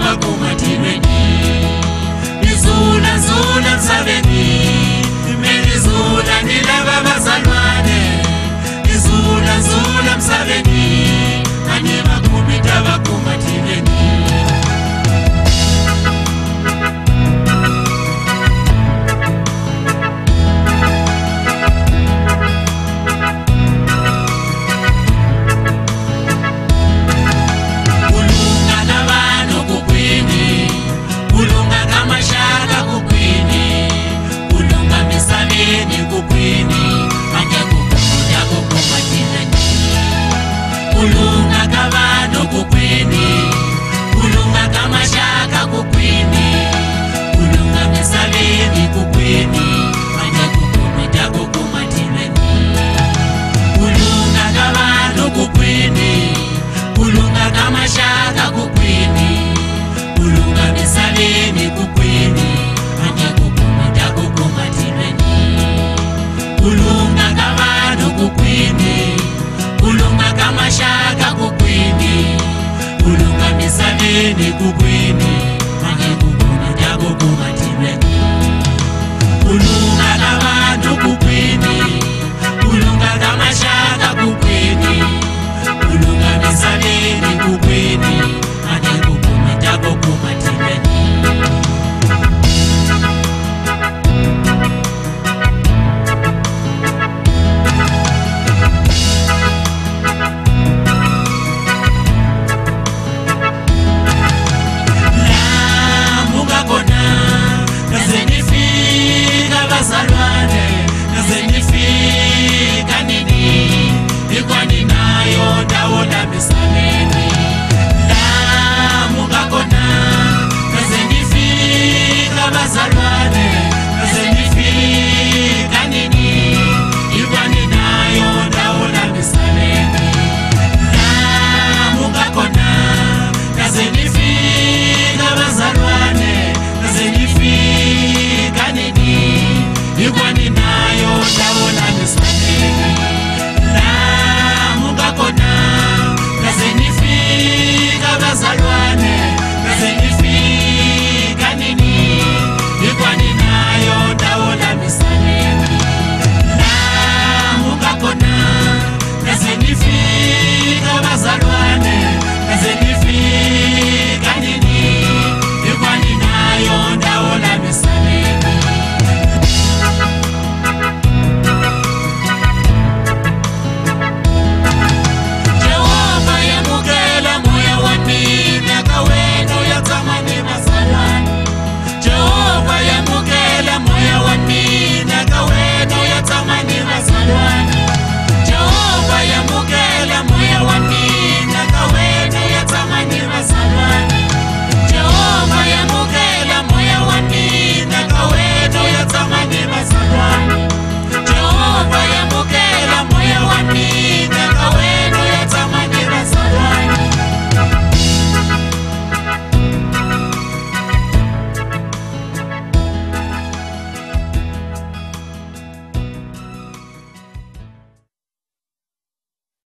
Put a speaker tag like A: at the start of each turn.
A: vakumatirweni izula zula msaveni imelizula nilava vazalwane izula zula msaveni ane vakumita vakumatirweni kulunga kavano kukwini kulunga kamashaka kukwini kulunga misaveni kukwini manje kukumita kukumatirweni kulunga kavano kukwini kulunga kamashaka kukwini kulunga misaveni kukwini manje kukumita kukumatirweni kulunga kavano kukwini kulunga kamashaka kukwini kulunga misaveni kukwini manje kukumita kukumatirweni